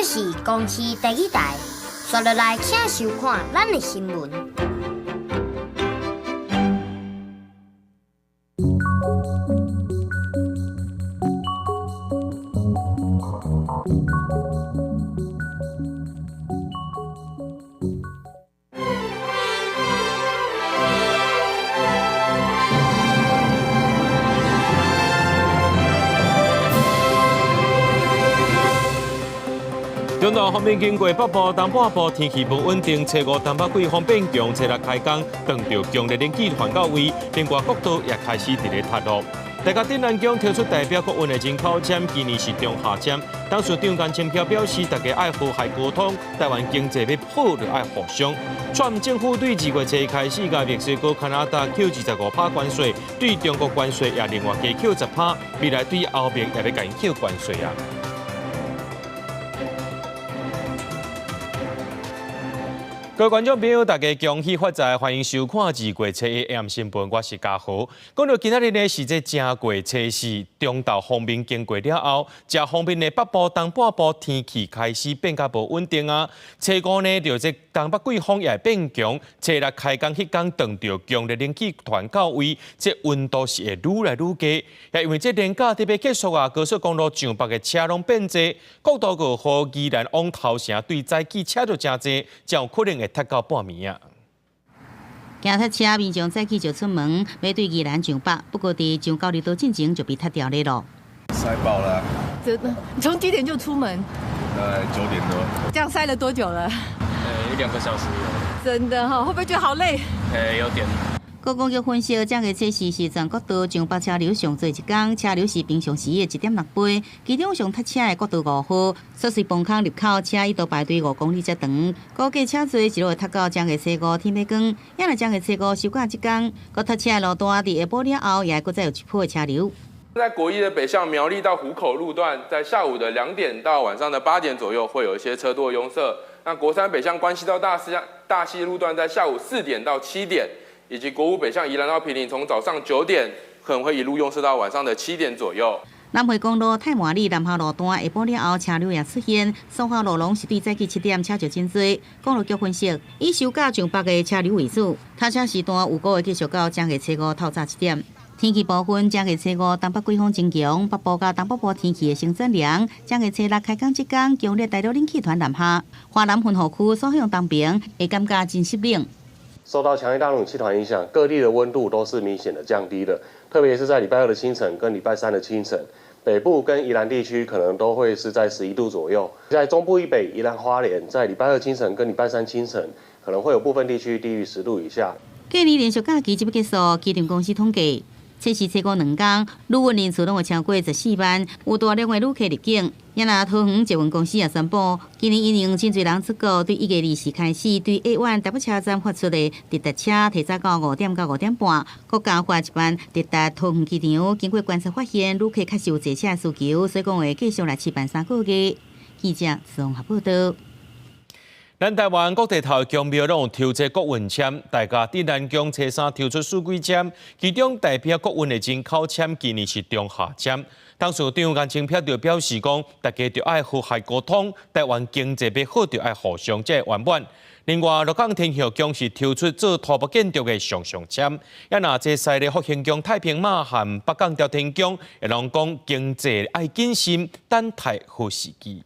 这是公视第一台，刷落来请收看咱的新闻。中岛方面经过北部、东半部天气不稳定，初五东北季风变强，初六开工，撞到强烈冷气团到位，另外国道也开始伫咧塌落。大家镇南宫推出代表国运的人口签，今年是中下签。当时长官轻飘表示，大家爱和谐沟通，台湾经济要好就爱互相。川政府对2月初开始，甲墨西哥、加拿大扣25%关税，对中国关税也另外加扣10%，未来对欧盟也要甲因扣关税啊。各位观众朋友，大家恭喜发财，欢迎收看2月初一 AM 新闻，我是嘉豪。讲到今仔日呢，是这正月初4，中昼方面经过了后，这方面的北部、东半部天气开始变较无稳定啊。初五呢，就这东北季风也变强，初六开工迄天撞到强烈冷气团到位，这温度是会愈来愈低。也因为这年假特别结束啊，高速公路上北的车拢变多，国道5号宜兰往头城对早起车就真多，才有可能会塞到半暝啊。行塞车民众早起就出门，要对宜兰上北，不过伫上高丽岛进前就被塌掉了咯。塞爆了，真的，你从几点就出门？大概9点多。这样塞了多久了？1-2个小时有。真的哈，会不会觉得好累？有点。高公局分析，正月初4是全国道上北车流上最一天，车流是平常时的1.6倍。其中上塞车的国道5号，涉水崩坑入口，车一度排队5公里才长。估计车多一路会塞到正月初5天要光。也若正月初5休假这天，搁塞车的路段伫下晡了后，也搁再有1波的车流。在国一的北向苗栗到湖口路段，在下午的2点到晚上的8点左右，会有一些车多拥塞。那国三北向关西到大溪路段，在下午4点到7点。以及国五北向宜兰到坪林，从早上9点可能会一路拥塞到晚上的7点左右。南回公路太麻里南校路段下晡了后，车流也出现，双校路拢是对早起7点车就真多。公路局分析，以休假上北的车流为主，塞车时段有可会继续到正月初5透早1点。天气部分，正月初5东北季风真强，北部甲东北部天气的升转凉。正月初6开工这天，强烈大陆冷气团南下，华南分河区所向东边会感觉真湿冷。受到强烈大陆冷气团影响，各地的温度都是明显的降低的，特别是在礼拜2的清晨跟礼拜3的清晨，北部跟宜兰地区可能都会是在11度左右。在中部以北，宜兰花莲在礼拜2清晨跟礼拜3清晨，可能会有部分地区低于10度以下。今年连续假期即要结束，机电公司统计，初4、初52天，旅运人次拢会超过14万，有大量的旅客入境。也若桃园捷运公司也宣布，今年因应真侪人出国，对1月20开始，对 A1 台北车站发出的直达车提早到5点到5点半，国加发1班直达桃园机场。经过观察发现，旅客确实有坐车的需求，所以讲会继续来试办3个月。记者综合报道。咱台湾各地头公庙拢有抽这国运签，大家伫南宫初3抽出数据签，其中代表国运的人口签今年是中下签。当时张颜清标就表示讲，大家着爱和谐沟通，台湾经济要好，着爱互相才会圆满。另外，鹿港天后宫是抽出做土木建筑的上上签，也若这西的福兴宫、太平马和北港朝天宫，也拢讲经济爱谨慎，等待好时机。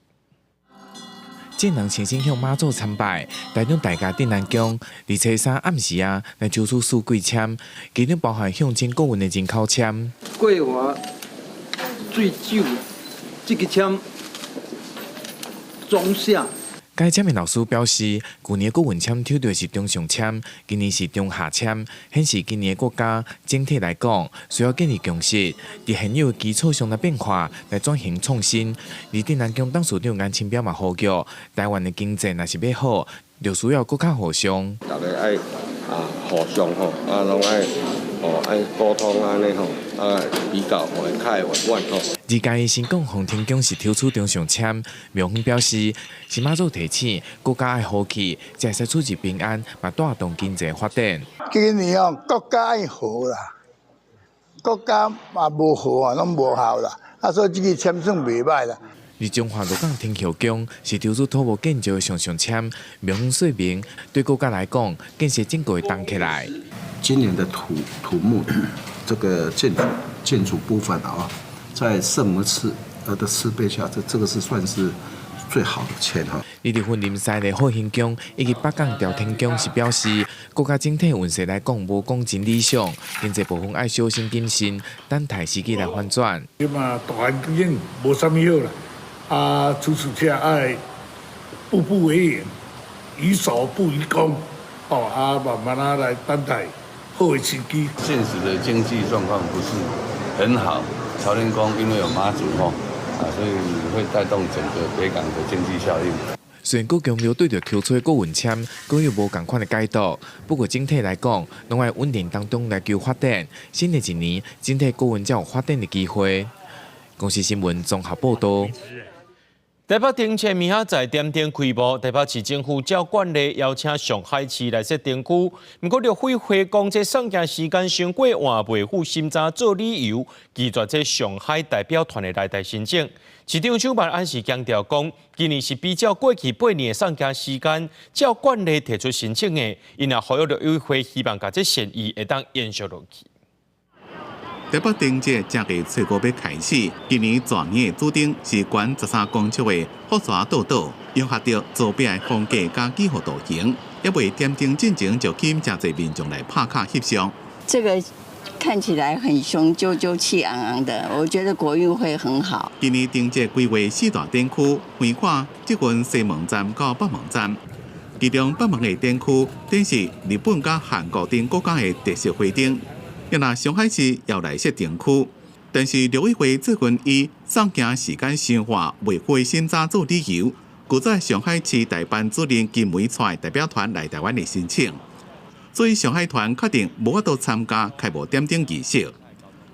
正人亲身向妈祖参拜，台中大家镇南宫，伫初3暗时来抽出数据签，其中包含向前国运的人口签。桂华最旧这个签中下。该签的老师表示，去年国运签抽到是中上签，今年是中下签，显示今年国家整体来讲需要建立共识，伫现有基础上的变化来转型创新。而镇南宫董事长颜清标嘛呼吁，台湾的经济若是要好，就需要更加互相。大家爱互相吼，拢爱沟通安尼吼，比较会较会圆满吼。而家新港洪天宫是抽出中上签，庙方表示，是妈祖提醒国家爱和气，才会出入平安，嘛带动经济发展。今年国家爱和啦，国家嘛无和拢无效啦，所以这个签算袂歹啦。而中华鹿港天桥宫是投资土木建筑上签，名远说明，对国家来讲，建设整个动起来。今年的土木这个建筑部分啊，在圣母祠的4倍下，这个是算是最好的签哈。李立芬林西的好兴宫以及北港朝天宫是表示，国家整体运势来讲无讲真理想，经济部分爱小心谨慎，等待时机来反转。即嘛大环境无啥物好啦，处处且爱步步为营，于守不于攻，慢慢来等待好的时机。现实的经济状况不是很好，朝天宫因为有妈祖所以会带动整个北港的经济效应。虽然各强调对着抽出国运签，各有无同款的解读，不过整体来讲，拢在稳定当中来求发展。新的一年，整体国运才有发展的机会。公司新闻综合报道。台北停车明仔载点点开幕，台北市政府照惯例邀请上海市来设停区。不过，陆委会讲这送件时间伤过换袂赴心查做理由，拒绝这上海代表团的来台申请。市长邱万安是强调讲，今年是比较过去8年的送件时间，照惯例提出申请的，因也呼吁陆委会希望把这善意会当延续落去。台北停车这个初5要开始，今年全年的主题是关13公尺的复杂道道，融合着周边的风格加几何图形，也未点灯进前就吸引真侪民众来拍卡翕相。这个看起来很雄赳赳气昂昂的，我觉得国运会很好。今年停车规划4大展区，横跨即群西门站到北门站，其中北门的展区展示日本甲韩国等国家的特色花灯。也拿上海市要来设停区，但是陆委会最近以送件时间伤化未赴心查做理由，拒绝上海市代办主任金梅带代表团来台湾的申请，所以上海团确定无法度参加开幕点灯仪式。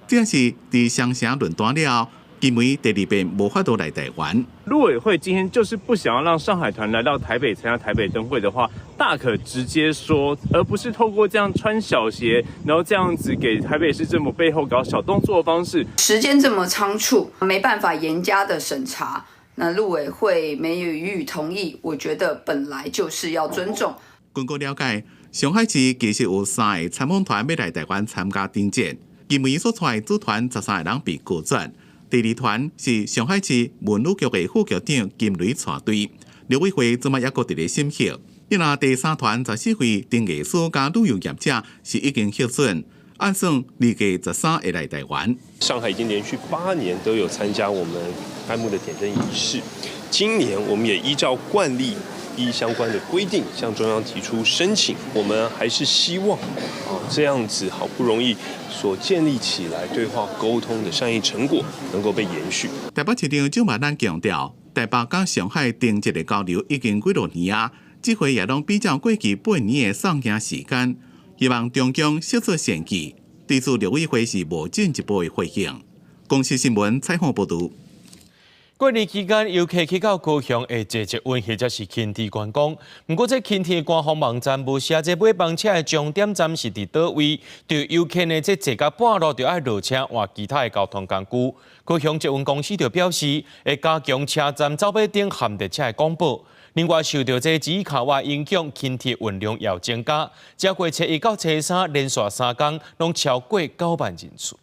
这是伫双城论坛了后，金梅第2遍无法度来台湾。陆委会今天就是不想要让上海团来到台北参加台北灯会的话，大可直接说，而不是透过这样穿小鞋，然后这样子给台北市政府背后搞小动作的方式。时间这么仓促，没办法严加的审查，那陆委会没有予以同意，我觉得本来就是要尊重。根据了解，上海市其实有3个参访团要来台湾参加丁检，金梅所带组团13个人被拒绝。第2团是上海市文旅局的副局长金雷带队，陆委会昨晚也搁伫咧审核。一拿第3团14位丁艺术加旅游业者是已经核准，按算2月13会来台湾。上海已经连续8年都有参加我们开幕的点灯仪式，今年我们也依照惯例，依相关的规定向中央提出申请。我们还是希望这样子好不容易所建立起来对话沟通的善意成果能够被延续。台北市长蒋万安强调，台北甲上海定节的交流已经几多年啊，这回也拢比较过去8年的送件时间，希望中共释出善意。对此，陆委会是无进一步的回应。公司新闻采访报道。过年期间，游客去到高雄的坐捷运或者是轻铁观光。不过，这轻铁官方网站无写这买房车的终点站是伫倒位，对游客呢，这坐到半路就要落车换其他的交通工具。高雄捷运公司就表示，会加强车站走马灯含列车的广播。另外，受到这指考外影响，轻铁运量要增加。这月初1到初3连续3天，拢超过9万人次。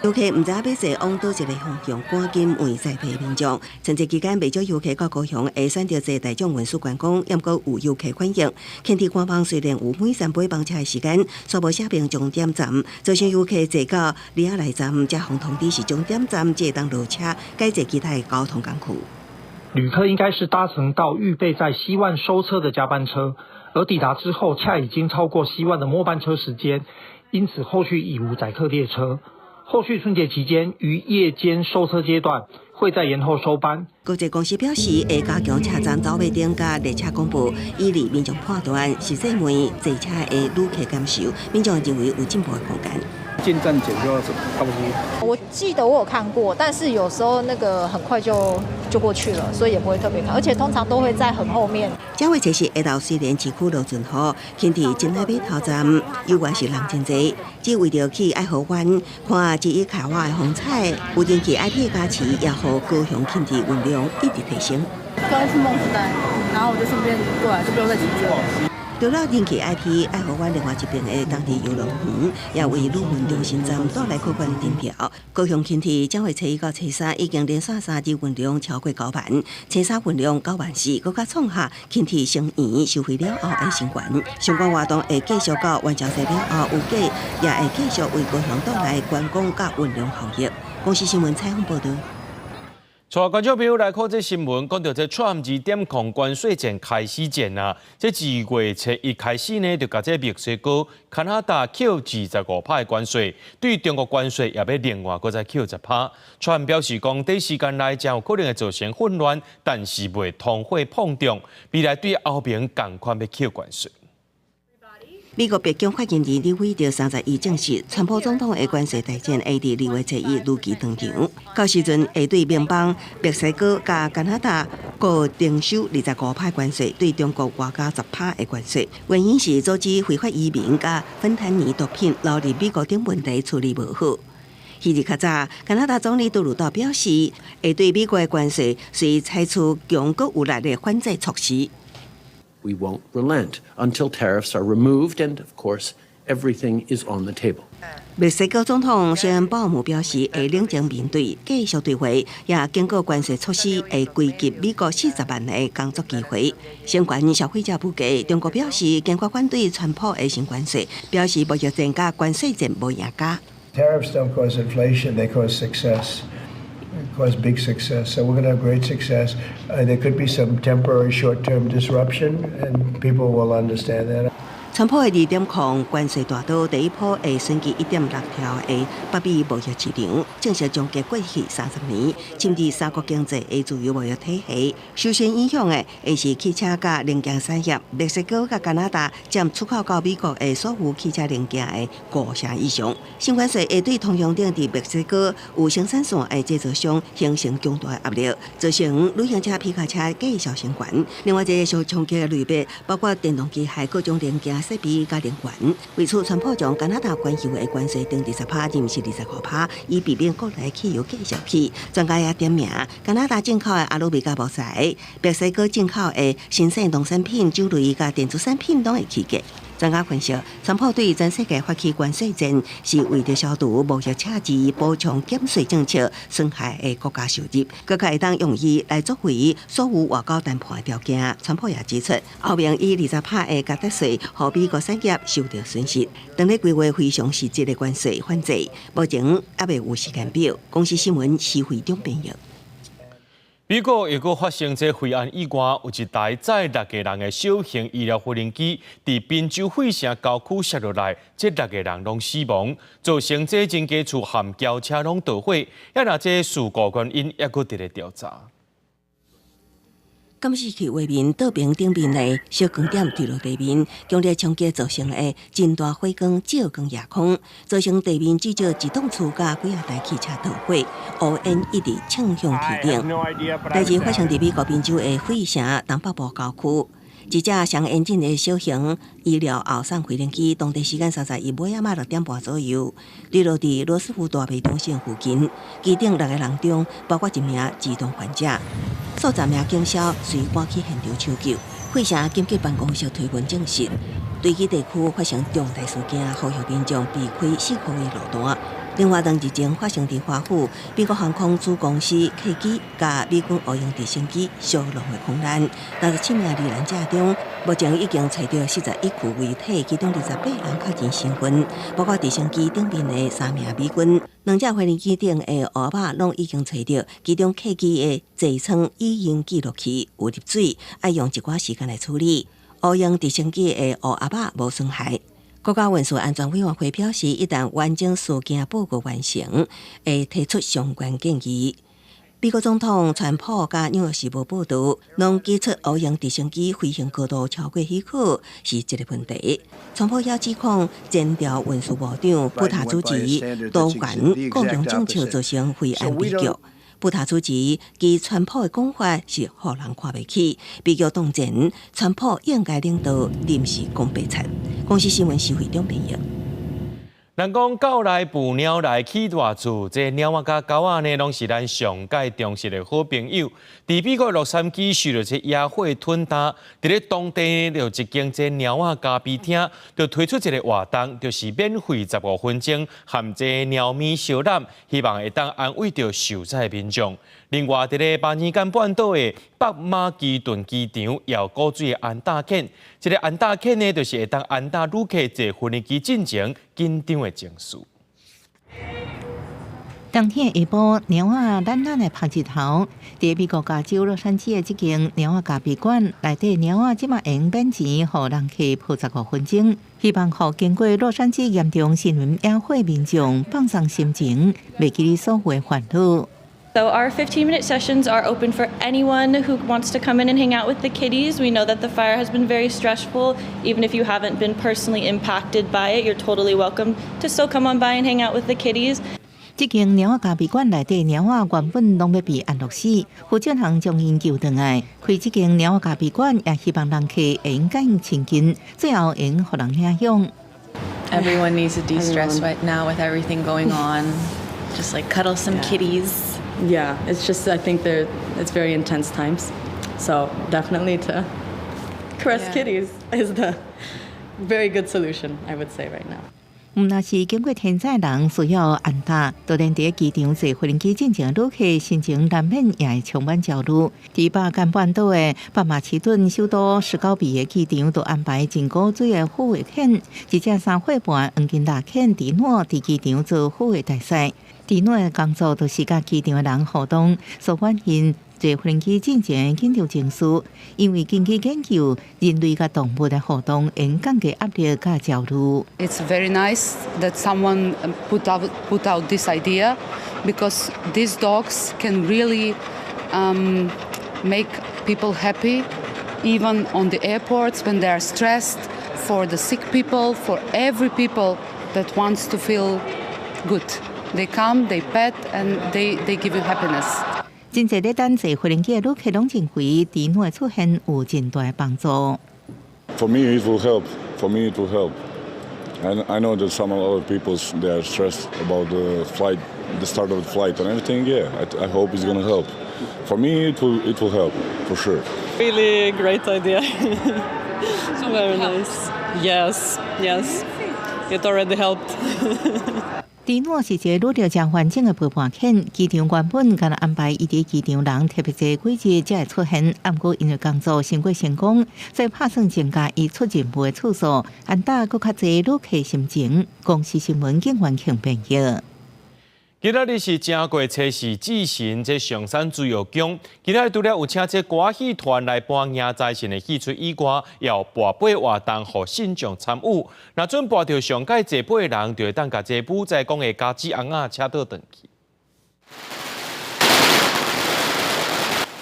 游客唔知要坐往倒一个方向，赶紧为在地民众。春节期间，不少游客到高雄会选择坐大众运输观光，也过有游客反映，轻铁官方虽然有每3班班车的时间，却无写明终点站，造成游客坐到里亚来站，才互通知是终点站，才当落车，改坐其他的交通工具。旅客应该是搭乘到预备在西万收车的加班车，而抵达之后，恰已经超过西万的末班车时间，因此后续已无载客列车。后续春节期间于夜间收车阶段会再延后收班。国际公司表示，会加强车站走马灯加列车公布，以利民众判断是这门坐车的旅客感受，民众认为有进步的空间。进站检就要差不多。我记得我有看过，但是有时候那个很快就过去了，所以也不会特别看，而且通常都会在很后面。这位测试下到水莲市区路顺河，轻铁真爱码头站，有关是人真多，只为着去爱河湾看一一开花的风采，有人去 IP 加持，也和高雄轻铁运量一直提升。刚刚去梦时代，然后我就顺便过来，就不用再骑车了。除了人气 IP 爱河湾另外一边的当地游乐园，也为陆运中心站带来可观的订票。高雄轻铁将会初一到初三已经连续3日运量超过9万，初三运量9万4，更加创下轻铁成员收费了后的新高。相关活动会继续到元宵节了后，有计也会继续为高雄带来观光甲运量效益。公司新闻采访报道。带观众朋友来看这新闻，讲到这 Trump 2.0关税战开始前啊，这2月初一开始呢，就甲这墨西哥、加拿大扣25%的关税，对中国关税也要另外再扣10%。Trump 表示讲，短时间内将有可能会造成混乱，但是袂通货膨胀，未来对欧盟同款要扣关税。美国白宫发言人李辉就31证实，川普总统的关税大战会伫2月初一如期登场，到时阵会对联邦、墨西哥加加拿大各征收25%的关税，对中国外加10%的关税。原因是阻止非法移民加芬坦尼毒品流入美国等问题处理无好。日较早，加拿大总理杜鲁道表示，会对美国的关税随采取强国有力的反制措施。We won't relent until tariffs are removed, and of course, everything is on the table. 墨西哥总统谢恩鲍姆表示，会冷静面对，继续对话，也经过关税措施，会归集美国40万的工作机会。相关消费者不给，中国表示坚决反对川普的新关税，表示贸易战加关税战无赢家。Tariffs don't cause inflation; they cause success. Cause big success. So we're going to have great success. There could be some temporary short-term disruption, and people will understand that. 川普的2.0关税大刀第一波会升级1.6条的北美贸易市场，正式终结过去30年，甚至三国经济的自由贸易体系。首先影响的会是汽车甲零件产业，墨西哥甲加拿大占出口到美国的所有汽车零件的5成以上。新关税会对同样定伫墨西哥有生产线的制造商形成强大的压力，造成旅行车、皮卡车继续升悬。另外一个受冲击的类别包括电动机械各种零件。设备加能源，为此，川普将加拿大关油的关税定20%，而不是25%，以避免国内汽油继续起。专家也点名，加拿大进口的阿鲁米加木材，墨西哥进口的新鲜农产品、酒类加电子产品都会起价。专家分析，川普对全世界发起关税战，是为着消除贸易赤字、补偿减税政策损害的国家收入，更加会当用伊来作为所有外交谈判的条件。川普也指出，欧盟以20%的加值税，让美国产业受到损失。当咧规划非常实质的关税反制，目前还未有时间表。公司新闻是会中编译。美国又搁发生这肺癌以外，有一台载6个人的小型医疗无人机，伫宾州费城郊区摔落来，这6个人拢死亡，造成这整家厝含轿车拢捣毁。也若这事故原因也搁伫咧调查。监视器画面倒屏顶面的小光点坠落地面，强烈冲击造成的真大火光照光夜空，造成地面至少一栋厝甲几台汽车捣毁，乌烟一直冲向天顶。代志发生伫美国宾州的费城东北部郊区。一架上严谨的小型医疗后送无人机，当地时间31晚6点半左右，坠落伫罗斯福大卫中心附近。机顶6个人中，包括一名自动患者。数十名警消随赶去现场抢救。费城紧急办公室推文证实，对其地区发生重大事件，呼吁民众避开适合的路段。另外，2日前发生伫华府，美国航空子公司客机甲美军乌鹰直升机相撞的空难，67名罹难者中，目前已经找到41具遗体，其中28人确认身份，包括直升机顶面的3名美军。2架飞机顶的乌巴拢已经找到，其中客机的座舱已经记录器有入水，要用一寡时间来处理。乌鹰直升机的乌阿巴无损害。国家运输安全委员会表示，一旦完整事件报告完成，会提出相关建议。美国总统川普甲纽约时报报道，拢指出欧阳直升机飞行高度超过许可是一个问题。川普也指控前调运输部长布塔主席多元雇佣政策造成灰暗悲剧。布塔主席其川普的讲法是互人看不起，悲剧当前，川普应该领导临时公备产。公司新闻社会中评论。人讲狗来捕鸟来起大厝，这鸟仔甲狗仔呢，拢是咱上界重视的好朋友。伫美国洛杉矶受到这野火吞踏，伫咧当地就一间这鸟仔咖啡厅，就推出一个活动，就是免费15分钟含这鸟咪小览，希望会当安慰到受灾民众。另外，伫咧巴尔干半岛的北马其顿机场，也有古水的安大坑。这个安大坑呢，就是会当安大旅客坐飞机进前紧张的情绪。当天下晡，鸟仔懒懒的拍日头，伫美国加州洛杉矶的这间鸟仔咖啡馆内底，鸟仔即马用免钱，互人客泡15分钟，希望互经过洛杉矶严重森林野火民众放松心情，袂记哩所有的烦恼。So our 15-minute sessions are open for anyone who wants to come in and hang out with the kitties. We know that the fire has been very stressful. Even if you haven't been personally impacted by it, you're totally welcome to still come on by and hang out with the kitties. 这间鸟仔咖啡馆内底鸟仔原本拢要被安乐死，负责人将因救回来。开这间鸟仔咖啡馆，也希望人客会用感亲近，最后会互人领养。Everyone needs to de-stress right now with everything going on. Just like cuddle some kitties. Yeah, it's just I think it's very intense times, so definitely to caress kitties is the very good solution, I would say right now. 若是经过天灾人需要安踏，都连伫机场坐飞机进前旅客心情难免也会充满焦虑。伫巴干半岛的北马其顿首都19比的机场，都安排真古水的护卫犬，一只3岁半黄金大犬迪诺伫机场做护卫大使。迪诺的工作就是甲机场的人互动，所关心坐飞机进前紧张情绪，因为根据研究，人类甲动物的互动会降低压力甲焦虑。It's very nice that someone put out this idea, because these dogs can really make people happy, even on the airports when they are stressed. For the sick people, for every people that wants to feel good. They come, they pet, and they give you happiness. 真侪咧等坐飞机的旅客拢认为，迪诺的出现有真大的帮助。For me, it will help. For me, it will help. And I know that some other people they are stressed about the flight, the start of the flight and everything. Yeah, I hope it's gonna help. For me, it will help for sure. Really great idea. Very nice. Yes, it already helped. 迪诺是一个遇到真环境的陪伴犬，机场原本敢若安排伊伫机场人特别侪几日才会出现，不过因为工作成果成功，所以打算增加伊出任务的次数，安打搁较侪旅客心情。公司新闻警员庆朋友。今仔日是正月初4祭神，这上山自由宫。今仔日除了有请这歌戏团来搬迎财神的戏出以外，也有跋杯活动，互信众参与。若准跋到上界坐杯的人，就会当甲这武在宫的家姊翁仔车倒转去。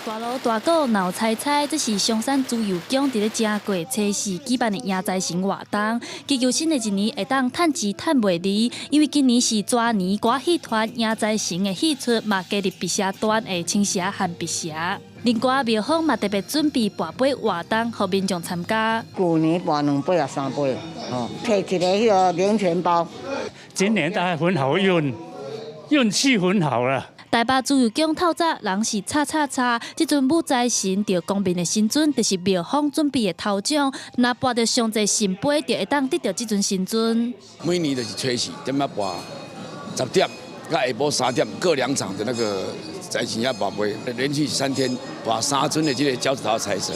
大锣大鼓闹彩彩，这是上山自由宫伫咧正月初4举办的迎财神活动。祈求新的一年会当趁钱趁袂离，因为今年是蛇年歌戏团迎财神的戏出，嘛加入辟邪团的青蛇和辟邪。另外，庙方嘛特别准备跋杯活动，互民众参加。去年跋2杯啊3杯，摕一个迄个零钱包。今年大家很好运气很好了。台北自由宫透早人是叉，这尊武财神着公平的神尊，就是庙方准备的头奖。若跋到上侪神杯，就会当得到这尊神尊。每年就是初4点仔跋10点，甲下晡3点各2场的那个财神爷跋杯，连续3天跋3尊的这个交子头财神，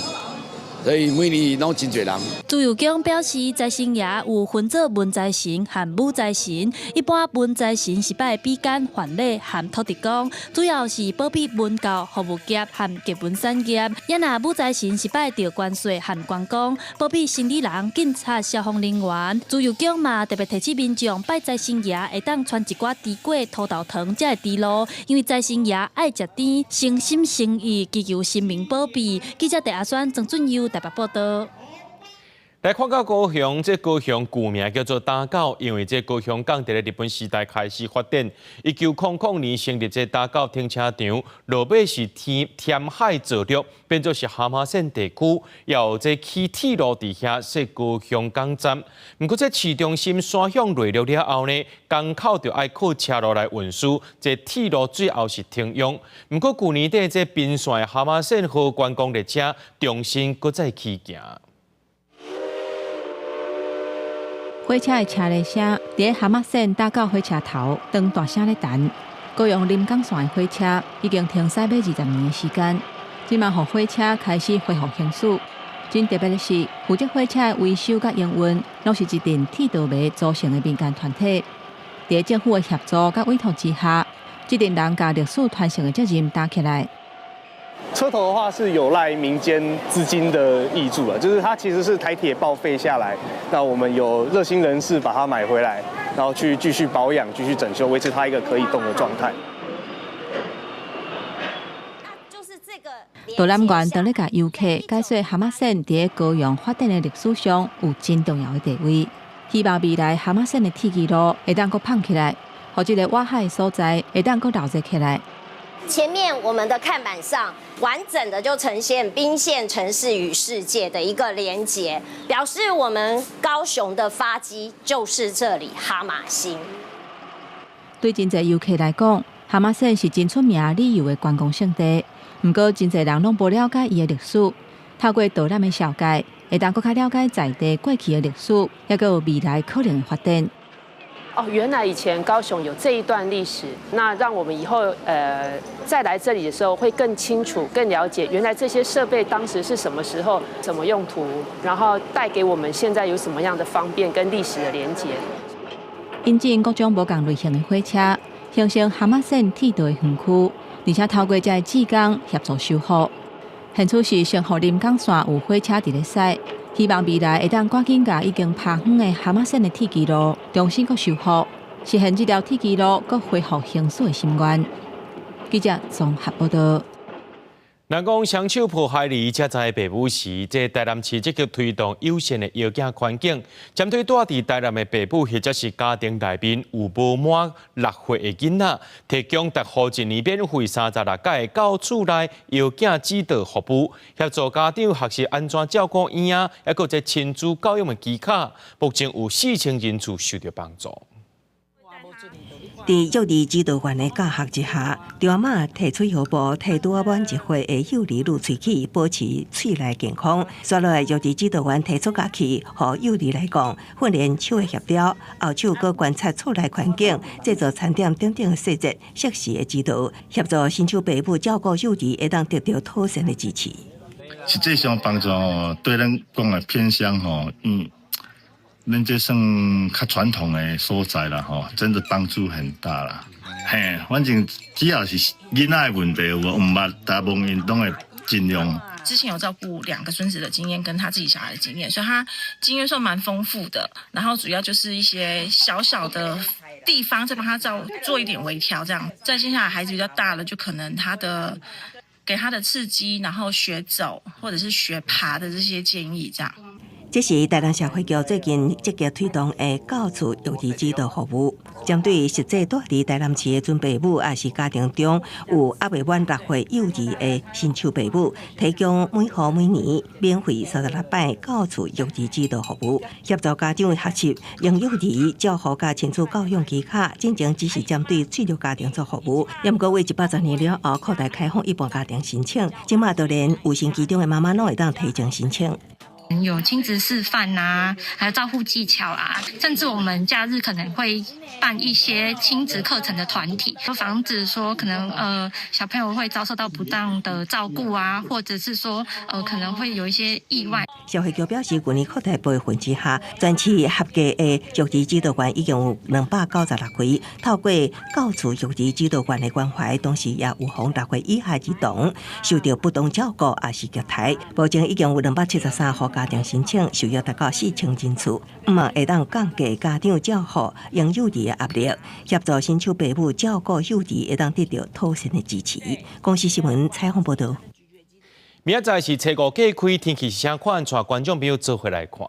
所以每年拢真侪人。朱佑强表示，财神爷有分做文财神和武财神。一般文财神是拜比干、还礼和土地公，主要是保庇文教、服务业和结文产业。也那武财神是拜着关税和关公，保庇生理人、警察、消防人员。朱佑强嘛特别提醒民众拜财神爷会当穿一寡猪粿、土豆糖才会知路，因为财神爷爱食甜，诚心诚意祈求神明保庇。记者陈阿轩、郑俊佑台北报道。来看到高雄，这高雄旧名叫做打狗，因为这高雄港在日本时代开始发展。1900年成立这打狗停车场，落尾是填海造陆，变作是蛤蟆县地区，要这起铁路伫遐设高雄港站。不过这市中心山向内陆了后呢，港口就爱靠车路来运输，这铁路最后是停用。不过去年底这滨线蛤蟆县和观光列车重新搁再起行。火车的车铃声伫蛤蟆线打到火车头，当大声咧弹。高雄临港线的火车已经停驶要20年的时间，即嘛，互火车开始恢复行驶。真特别的是，负责火车的维修甲营运，拢是一阵铁道迷组成的民间团体。伫政府的协助甲委托之下，这阵人甲历史传承的责任担起来。车头的话是有赖民间资金的挹注啊，就是它其实是台铁报废下来，那我们有热心人士把它买回来，然后去继续保养、继续整修，维持它一个可以动的状态。导览员都咧甲游客解说蛤蟆线伫高雄发展的历史上有真重要的地位，希望未来蛤蟆线的铁轨路会当搁胖起来，或这个挖海所在会当搁闹热起来。前面我们的看板上完整的就呈现滨县城市与世界的一个连结，表示我们高雄的发基就是这里蛤蟆星。对真侪游客来讲，蛤蟆线是真出名旅游的观光胜地，不过真侪人拢不了解伊的历史。透过导览的小解，会当搁较了解在地过去的历史，也有未来可能的发展。哦，原来以前高雄有这一段历史，那让我们以后再来这里的时候会更清楚、更了解，原来这些设备当时是什么时候、什么用途，然后带给我们现在有什么样的方便跟历史的连结。引进各种不同类型的火车，形成蛤蟆线铁道的园区，而且透过这志工协助修复。现处是承福临港线有火车伫咧驶。希望未来会当赶紧把已经趴远的蛤蟆线的铁轨路重新搁修复，实现这条铁轨路搁恢复行驶的心愿。记者综合报道。人讲双手抱孩儿，才知父母时，这台南市积极推动友善的育儿环境，针对住伫台南的父母或者是家庭内面有无满6岁的囡仔，提供达户1年免费36节到厝内育儿指导服务，协助家长学习安怎照顾婴仔，还有这亲子教育的技巧。目前有4000人次受到帮助。在幼儿指导员的教学之下，张阿妈提出腰部替拄满1岁的幼儿露喙齿保持喙内健康。所来幼儿指导员提出假期，予幼儿来讲训练手的协调，后手搁观察厝内环境，制作餐点等等的细节，适时的指导，协助新手父母照顾幼儿，会当得到妥善的支持。实际上帮助对咱讲的偏乡咱这算较传统的所在啦，真的帮助很大啦。嘿，反正只要是囡仔的问题，我唔捌大部分因拢会尽量。之前有照顾2个孙子的经验，跟他自己小孩的经验，所以他经验算蛮丰富的。然后主要就是一些小小的地方，再帮他做一点微调，这样。在接下来孩子比较大了，就可能给他的刺激，然后学走或者是学爬的这些建议，这样。这是台南社会局最近积极推动的教厝幼儿指导服务，针对实际住伫台南市的准父母，也是家庭中有还未满6岁幼儿的新手父母，提供每户每年免费36摆教厝幼儿指导服务，协助家长学习用幼儿照护甲亲子教育技巧。进前只是针对脆弱家庭做服务，也毋过为110年了后扩大开放一般家庭申请，即马就连有生其中的妈妈拢会当提前申请。有亲子示范啊，还有照护技巧啊，甚至我们假日可能会办一些亲子课程的团体，防止说可能小朋友会遭受到不当的照顾啊，或者是说可能会有一些意外。消费局表示，去年扩大部分之下，全市合计的育儿指导员已经有296回，透过教处育儿指导员的关怀，同时也有防6岁以下儿童受到不当照顾也是虐待。目前已经有273户家庭申请，受约达到4000人次，会当降低家长照护婴幼儿的压力，协助新手父母照顾幼儿，会当得到妥善的支持。公司新闻采访报道。明仔载是初五假开，天气是啥款？带观众朋友做回来看。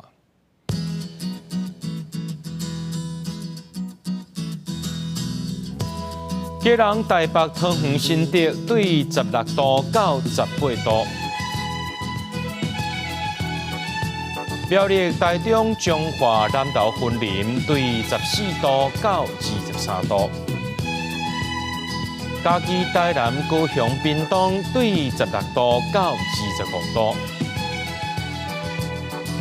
基隆台北桃园新竹对16度到18度，苗栗台中彰化南投云林对14度到23度。嘉义台南高雄屏东对16度到25度，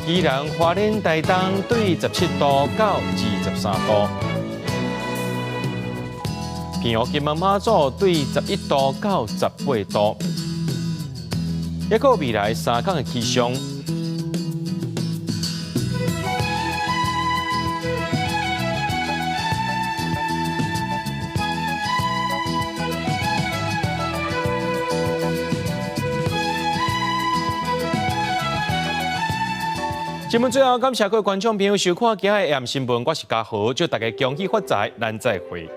宜兰花莲台东对17度到23度，平湖金门马祖对11度到18度，还有未来3天的气象。新闻最后，感谢各位观众朋友收看今日的AM新闻，我是嘉豪，祝大家恭喜发财，咱再会。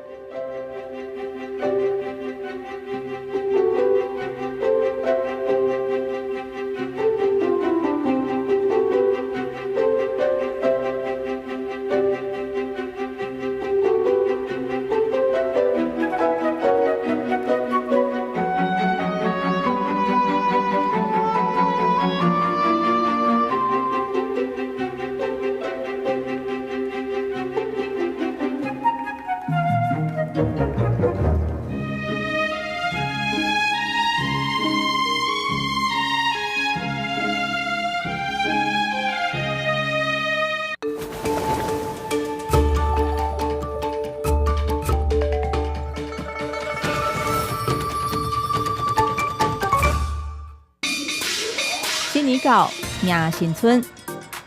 新年到，迎新春，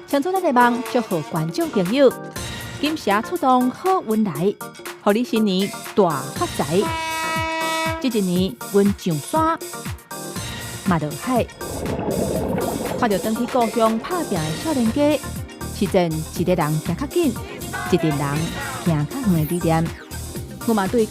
乡村的梦祝福观众朋友，金蛇出动好运来，祝你新年大发财。这一年，阮上山，嘛落海，看到回去故乡打拼的少年家，是真一个人行较紧，一个人行较远的理念。我嘛对。